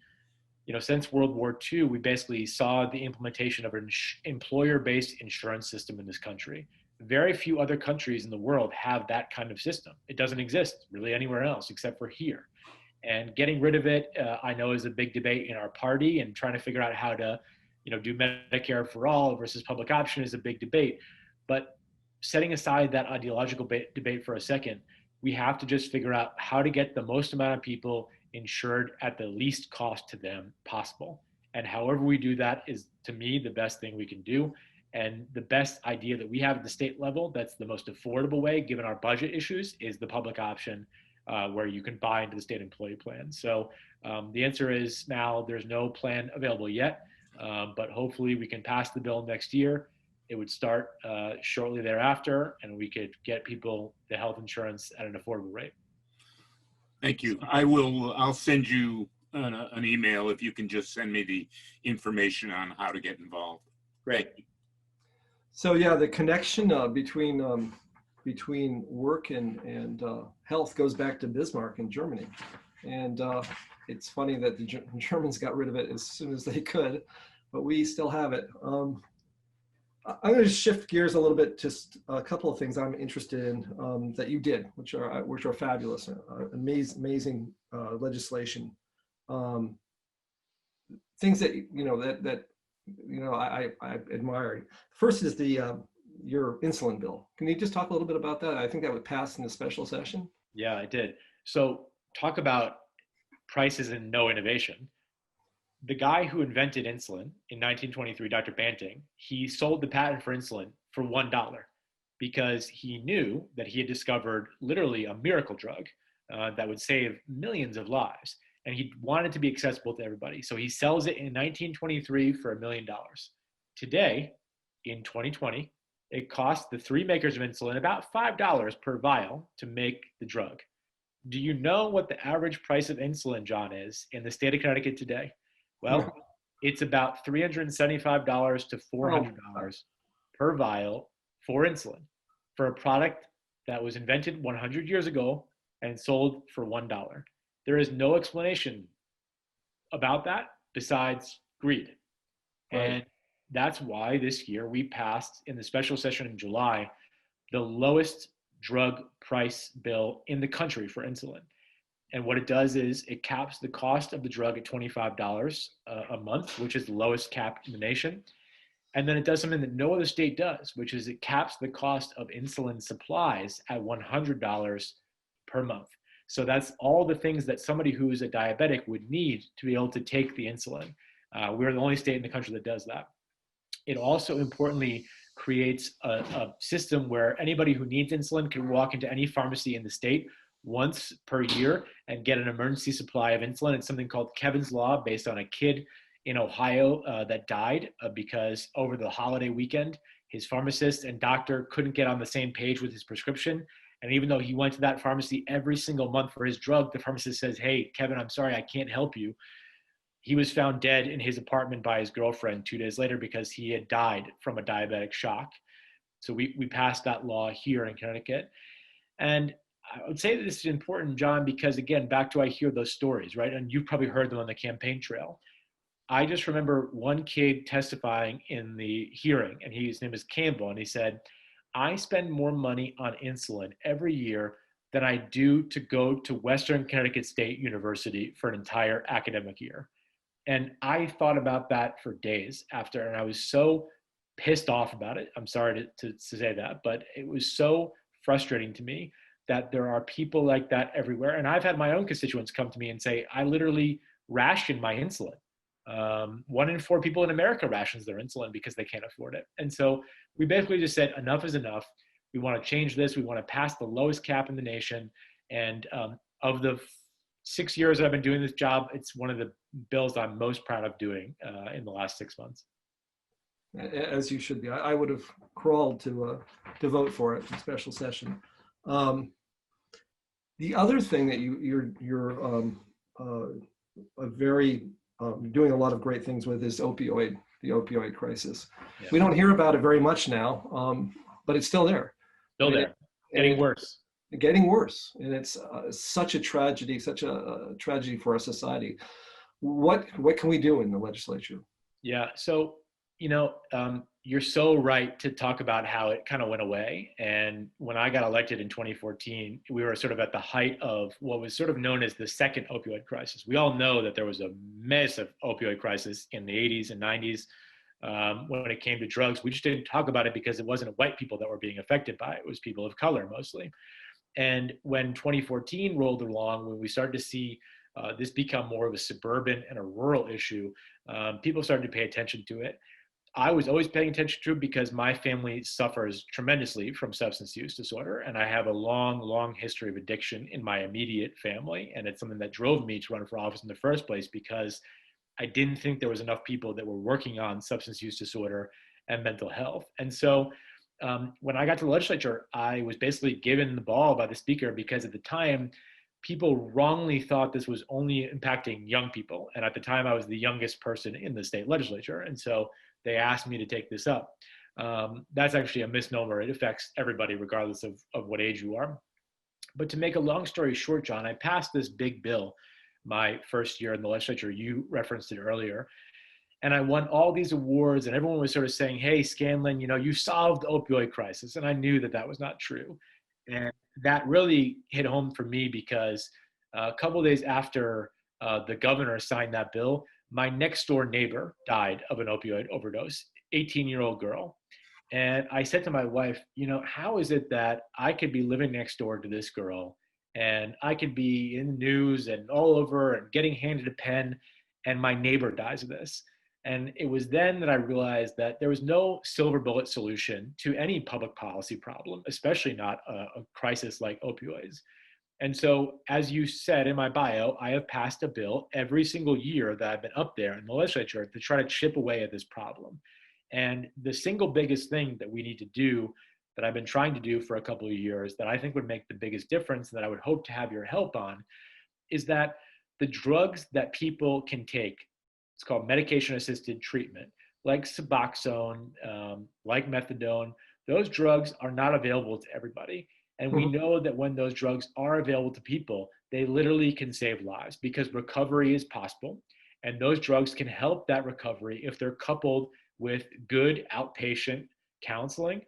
since World War II, we basically saw the implementation of an employer-based insurance system in this country. Very few other countries in the world have that kind of system. It doesn't exist really anywhere else except for here. And getting rid of it, I know, is a big debate in our party, and trying to figure out how to, do Medicare for all versus public option is a big debate. But setting aside that ideological debate for a second, we have to just figure out how to get the most amount of people insured at the least cost to them possible. And however we do that is, to me, the best thing we can do. And the best idea that we have at the state level that's the most affordable way, given our budget issues, is the public option, where you can buy into the state employee plan. So the answer is now there's no plan available yet, but hopefully we can pass the bill next year. It would start shortly thereafter, and we could get people the health insurance at an affordable rate. Thank you. I'll send you an email if you can just send me the information on how to get involved. Great. So yeah, the connection between work and health goes back to Bismarck in Germany. And it's funny that the Germans got rid of it as soon as they could, but we still have it. I'm going to shift gears a little bit, just a couple of things I'm interested in that you did, which are fabulous, amazing legislation. Things that I admire. First is your insulin bill. Can you just talk a little bit about that? I think that would pass in the special session. Yeah, I did. So talk about prices and no innovation. The guy who invented insulin in 1923, Dr. Banting, he sold the patent for insulin for $1 because he knew that he had discovered literally a miracle drug that would save millions of lives. And he wanted to be accessible to everybody. So he sells it in 1923 for $1 million. Today, in 2020, it costs the three makers of insulin about $5 per vial to make the drug. Do you know what the average price of insulin, John, is in the state of Connecticut today? Well, it's about $375 to $400 per vial for insulin for a product that was invented 100 years ago and sold for $1. There is no explanation about that besides greed. Right. And that's why this year we passed in the special session in July the lowest drug price bill in the country for insulin. And what it does is it caps the cost of the drug at $25 a month, which is the lowest cap in the nation. And then it does something that no other state does, which is it caps the cost of insulin supplies at $100 per month. So that's all the things that somebody who's a diabetic would need to be able to take the insulin. We're the only state in the country that does that. It also importantly creates a system where anybody who needs insulin can walk into any pharmacy in the state once per year and get an emergency supply of insulin. It's something called Kevin's Law, based on a kid in Ohio that died because over the holiday weekend, his pharmacist and doctor couldn't get on the same page with his prescription. And even though he went to that pharmacy every single month for his drug, the pharmacist says, "Hey, Kevin, I'm sorry, I can't help you." He was found dead in his apartment by his girlfriend 2 days later because he had died from a diabetic shock. So we passed that law here in Connecticut. And I would say that this is important, John, because again, back to I hear those stories, right? And you've probably heard them on the campaign trail. I just remember one kid testifying in the hearing, and his name is Campbell, and he said, "I spend more money on insulin every year than I do to go to Western Connecticut State University for an entire academic year." And I thought about that for days after, and I was so pissed off about it. I'm sorry to say that, but it was so frustrating to me that there are people like that everywhere. And I've had my own constituents come to me and say, I literally ration my insulin. 1 in 4 people in America rations their insulin because they can't afford it. And so we basically just said, enough is enough. We want to change this. We want to pass the lowest cap in the nation. And of the 6 years that I've been doing this job, it's one of the bills I'm most proud of doing in the last 6 months. As you should be. I would have crawled to vote for it in special session. The other thing that you're doing a lot of great things with is the opioid crisis. Yeah. We don't hear about it very much now, but it's still there. Still there, getting worse. Getting worse, and it's such a tragedy for our society. What can we do in the legislature? Yeah, so you're so right to talk about how it kind of went away. And when I got elected in 2014, we were sort of at the height of what was sort of known as the second opioid crisis. We all know that there was a massive opioid crisis in the 80s and 90s when it came to drugs. We just didn't talk about it because it wasn't white people that were being affected by it. It was people of color mostly. And when 2014 rolled along, when we started to see this become more of a suburban and a rural issue, people started to pay attention to it. I was always paying attention to it because my family suffers tremendously from substance use disorder, and I have a long, long history of addiction in my immediate family. And it's something that drove me to run for office in the first place, because I didn't think there was enough people that were working on substance use disorder and mental health. And so when I got to the legislature, I was basically given the ball by the speaker because at the time, people wrongly thought this was only impacting young people. And at the time, I was the youngest person in the state legislature. And so they asked me to take this up. That's actually a misnomer. It affects everybody, regardless of what age you are. But to make a long story short, John, I passed this big bill my first year in the legislature. You referenced it earlier. And I won all these awards, and everyone was sort of saying, hey, Scanlon, you solved the opioid crisis. And I knew that that was not true. And that really hit home for me because a couple of days after the governor signed that bill, my next door neighbor died of an opioid overdose, 18-year-old girl. And I said to my wife, how is it that I could be living next door to this girl and I could be in the news and all over and getting handed a pen, and my neighbor dies of this? And it was then that I realized that there was no silver bullet solution to any public policy problem, especially not a crisis like opioids. And so, as you said in my bio, I have passed a bill every single year that I've been up there in the legislature to try to chip away at this problem. And the single biggest thing that we need to do, that I've been trying to do for a couple of years, that I think would make the biggest difference, and that I would hope to have your help on, is that the drugs that people can take, it's called medication-assisted treatment, like Suboxone, like methadone, those drugs are not available to everybody. And we know that when those drugs are available to people, they literally can save lives, because recovery is possible. And those drugs can help that recovery if they're coupled with good outpatient counseling,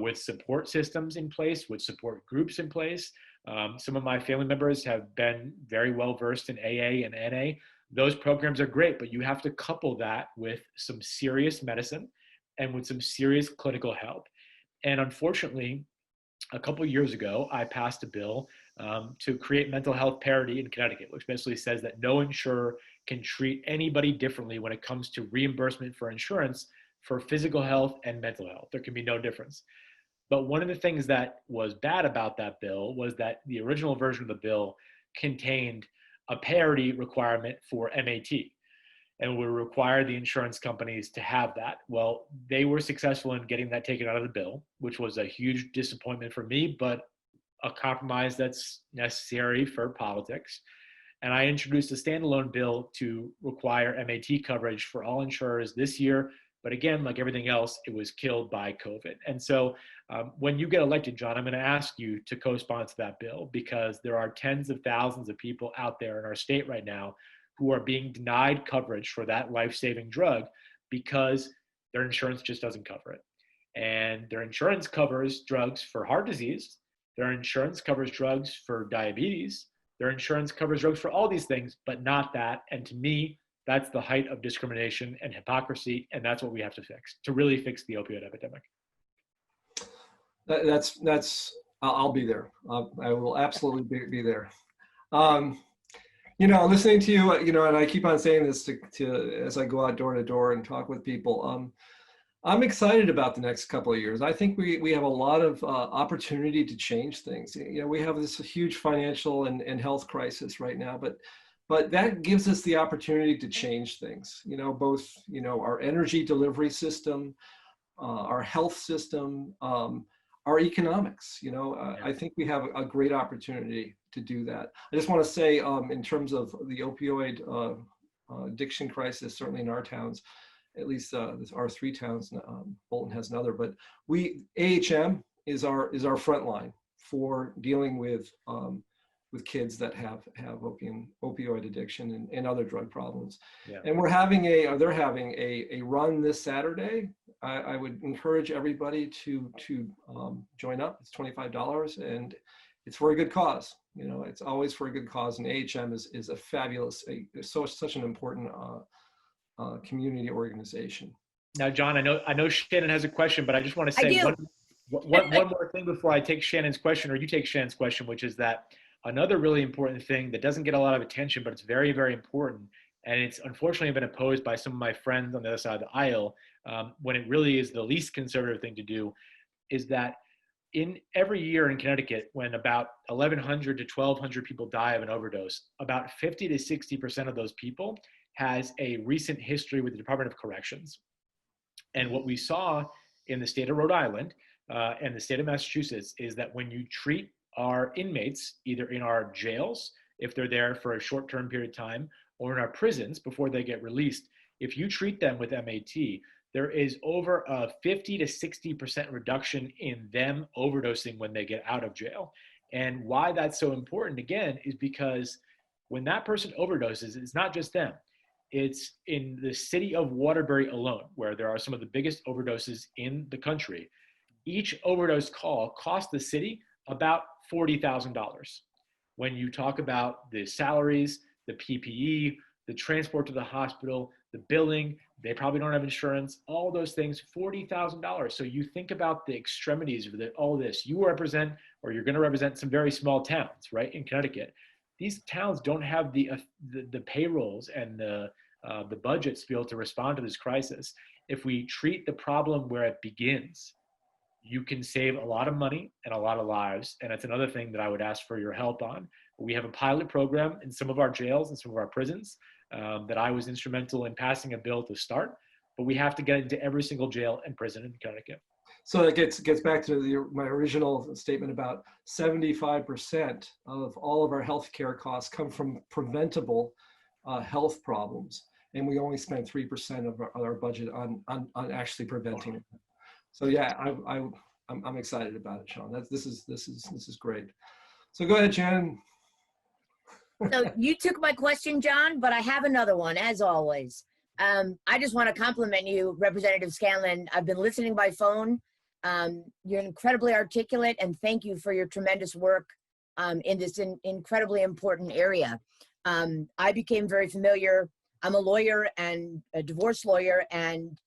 with support systems in place, with support groups in place. Some of my family members have been very well versed in AA and NA. Those programs are great, but you have to couple that with some serious medicine and with some serious clinical help. And unfortunately, a couple of years ago, I passed a bill to create mental health parity in Connecticut, which basically says that no insurer can treat anybody differently when it comes to reimbursement for insurance for physical health and mental health. There can be no difference. But one of the things that was bad about that bill was that the original version of the bill contained a parity requirement for MAT, and would require the insurance companies to have that. Well, they were successful in getting that taken out of the bill, which was a huge disappointment for me, but a compromise that's necessary for politics. And I introduced a standalone bill to require MAT coverage for all insurers this year. But again, like everything else, it was killed by COVID. And so when you get elected, John, I'm going to ask you to co-sponsor that bill, because there are tens of thousands of people out there in our state right now who are being denied coverage for that life-saving drug because their insurance just doesn't cover it. And their insurance covers drugs for heart disease. Their insurance covers drugs for diabetes. Their insurance covers drugs for all these things, but not that. And to me, that's the height of discrimination and hypocrisy, and that's what we have to fix to really fix the opioid epidemic. I'll be there. I will absolutely be there. Listening to you, and I keep on saying this to as I go out door to door and talk with people. I'm excited about the next couple of years. I think we have a lot of opportunity to change things. You know, we have this huge financial and health crisis right now, but that gives us the opportunity to change things. You know, both, you know, our energy delivery system, our health system, our economics. You know, I think we have a great opportunity to do that. I just want to say, in terms of the opioid addiction crisis, certainly in our towns, at least our three towns, Bolton has another, but AHM is our front line for dealing with kids that have opioid addiction and other drug problems. Yeah. And they're having a run this Saturday. I would encourage everybody to join up. It's $25 and it's for a good cause. You know, it's always for a good cause, and AHM is a fabulous, such an important community organization. Now, John, I know Shannon has a question, but I just want to say one more thing before I take Shannon's question, or you take Shannon's question, which is that another really important thing that doesn't get a lot of attention, but it's very, very important, and it's unfortunately been opposed by some of my friends on the other side of the aisle, when it really is the least conservative thing to do, is that in every year in Connecticut, when about 1,100 to 1,200 people die of an overdose, about 50 to 60% of those people has a recent history with the Department of Corrections. And what we saw in the state of Rhode Island and the state of Massachusetts is that when you treat our inmates, either in our jails, if they're there for a short-term period of time, or in our prisons before they get released, if you treat them with MAT, there is over a 50 to 60% reduction in them overdosing when they get out of jail. And why that's so important, again, is because when that person overdoses, it's not just them. It's in the city of Waterbury alone, where there are some of the biggest overdoses in the country. Each overdose call costs the city about $40,000. When you talk about the salaries, the PPE, the transport to the hospital, the billing, they probably don't have insurance, all those things, $40,000. So you think about the extremities of all this. You represent, or you're going to represent, some very small towns, right, in Connecticut. These towns don't have the payrolls and the budgets to be able to respond to this crisis. If we treat the problem where it begins, you can save a lot of money and a lot of lives. And that's another thing that I would ask for your help on. We have a pilot program in some of our jails and some of our prisons that I was instrumental in passing a bill to start, but we have to get into every single jail and prison in Connecticut. So it gets back to my original statement about 75% of all of our healthcare costs come from preventable health problems, and we only spend 3% of our budget on actually preventing it. So yeah, I'm excited about it, Sean. This is great. So go ahead, Jen. So you took my question, John, but I have another one, as always. I just want to compliment you, Representative Scanlon. I've been listening by phone. You're incredibly articulate, and thank you for your tremendous work in this incredibly important area. I became very familiar. I'm a lawyer and a divorce lawyer, and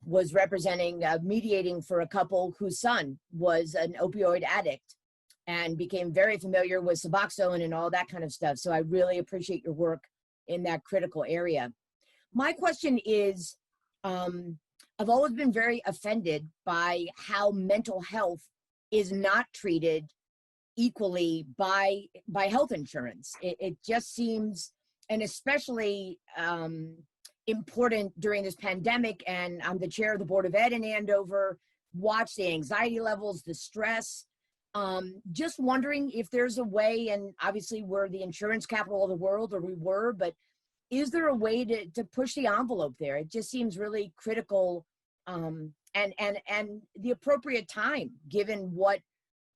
was representing, mediating for a couple whose son was an opioid addict, and became very familiar with Suboxone and all that kind of stuff. So I really appreciate your work in that critical area. My question is, I've always been very offended by how mental health is not treated equally by health insurance. It just seems, and especially important during this pandemic, and I'm the chair of the Board of Ed in Andover, watch the anxiety levels, the stress. Just wondering if there's a way, and obviously we're the insurance capital of the world, or we were, but is there a way to push the envelope there? It just seems really critical, and the appropriate time, given what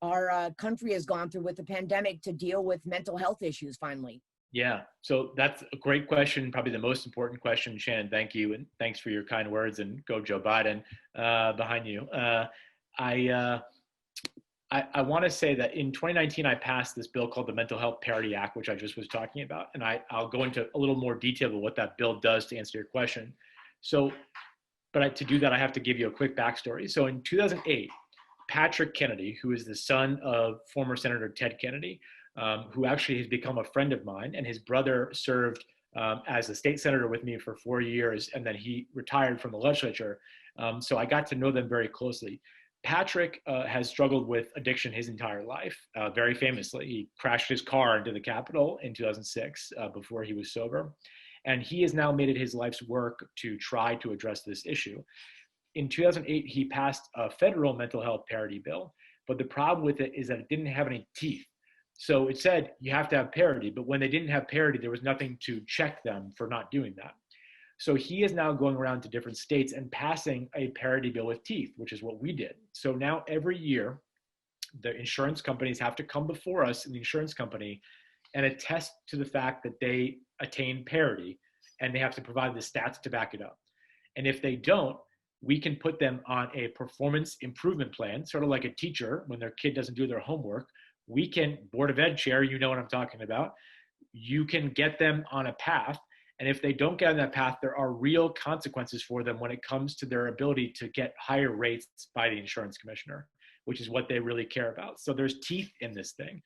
our country has gone through with the pandemic, to deal with mental health issues finally. Yeah, so that's a great question, probably the most important question. Shannon, thank you, and thanks for your kind words, and go Joe Biden behind you. I want to say that in 2019, I passed this bill called the Mental Health Parody Act, which I just was talking about. And I'll go into a little more detail of what that bill does to answer your question. So, but to do that, I have to give you a quick backstory. So in 2008, Patrick Kennedy, who is the son of former Senator Ted Kennedy, who actually has become a friend of mine, and his brother served as a state senator with me for 4 years, and then he retired from the legislature. So I got to know them very closely. Patrick has struggled with addiction his entire life, very famously. He crashed his car into the Capitol in 2006 before he was sober. And he has now made it his life's work to try to address this issue. In 2008, he passed a federal mental health parity bill, but the problem with it is that it didn't have any teeth. So it said you have to have parity, but when they didn't have parity, there was nothing to check them for not doing that. So he is now going around to different states and passing a parity bill with teeth, which is what we did. So now every year, the insurance companies have to come before us in the insurance company and attest to the fact that they attain parity, and they have to provide the stats to back it up. And if they don't, we can put them on a performance improvement plan, sort of like a teacher when their kid doesn't do their homework. We can, Board of Ed chair, you know what I'm talking about. You can get them on a path. And if they don't get on that path, there are real consequences for them when it comes to their ability to get higher rates by the insurance commissioner, which is what they really care about. So there's teeth in this thing.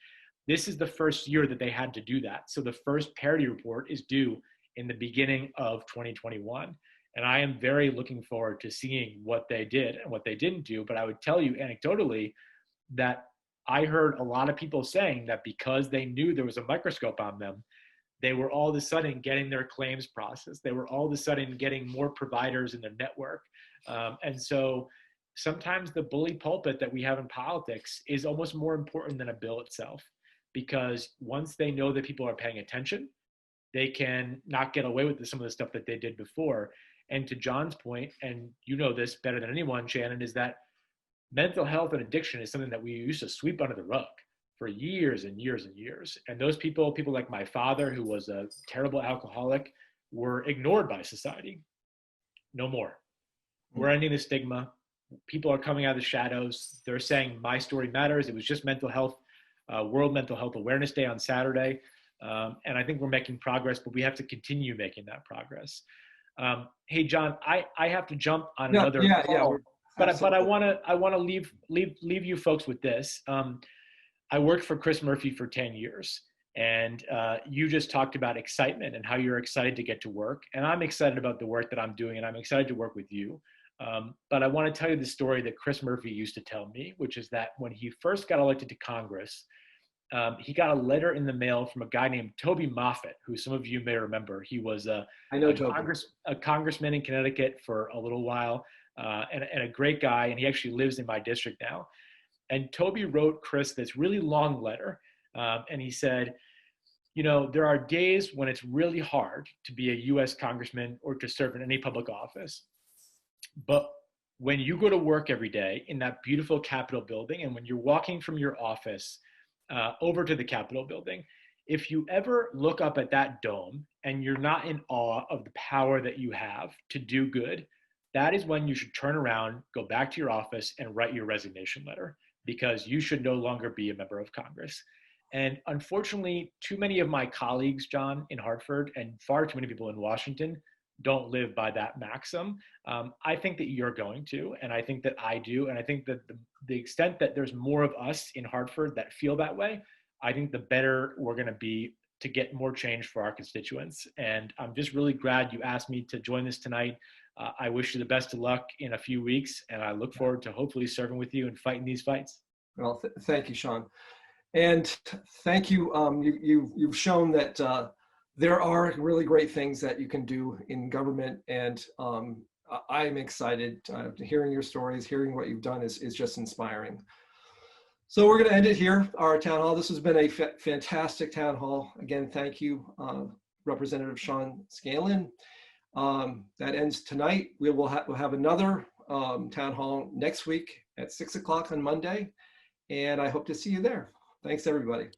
This is the first year that they had to do that. So the first parity report is due in the beginning of 2021. And I am very looking forward to seeing what they did and what they didn't do. But I would tell you anecdotally that I heard a lot of people saying that because they knew there was a microscope on them, they were all of a sudden getting their claims processed. They were all of a sudden getting more providers in their network. And so sometimes the bully pulpit that we have in politics is almost more important than a bill itself, because once they know that people are paying attention, they can not get away with some of the stuff that they did before. And to John's point, and you know this better than anyone, Shannon, is that mental health and addiction is something that we used to sweep under the rug for years and years and years. And those people like my father, who was a terrible alcoholic, were ignored by society. No more. We're ending the stigma. People are coming out of the shadows. They're saying my story matters. It was just mental health, World Mental Health Awareness Day on Saturday. And I think we're making progress, but we have to continue making that progress. Hey, John, I have to jump on another call, but I want to leave you folks with this. I worked for Chris Murphy for 10 years, and you just talked about excitement and how you're excited to get to work. And I'm excited about the work that I'm doing, and I'm excited to work with you. But I want to tell you the story that Chris Murphy used to tell me, which is that when he first got elected to Congress, he got a letter in the mail from a guy named Toby Moffett, who some of you may remember. He was a congressman in Connecticut for a little while, and a great guy, and he actually lives in my district now. And Toby wrote Chris this really long letter, and he said, you know, there are days when it's really hard to be a U.S. congressman or to serve in any public office. But when you go to work every day in that beautiful Capitol building, and when you're walking from your office over to the Capitol building, if you ever look up at that dome and you're not in awe of the power that you have to do good, that is when you should turn around, go back to your office, and write your resignation letter, because you should no longer be a member of Congress. And unfortunately, too many of my colleagues, John, in Hartford, and far too many people in Washington don't live by that maxim. I think that you're going to, and I think that I do, and I think that the extent that there's more of us in Hartford that feel that way, I think the better we're going to be to get more change for our constituents. And I'm just really glad you asked me to join this tonight. I wish you the best of luck in a few weeks, and I look forward to hopefully serving with you and fighting these fights. Well, thank you, Sean. And thank you. You've shown that there are really great things that you can do in government. And I'm excited hearing your stories, hearing what you've done is just inspiring. So we're going to end it here, our town hall. This has been a fantastic town hall. Again, thank you, Representative Sean Scanlon. That ends tonight. We'll have another town hall next week at 6 o'clock on Monday, and I hope to see you there. Thanks, everybody.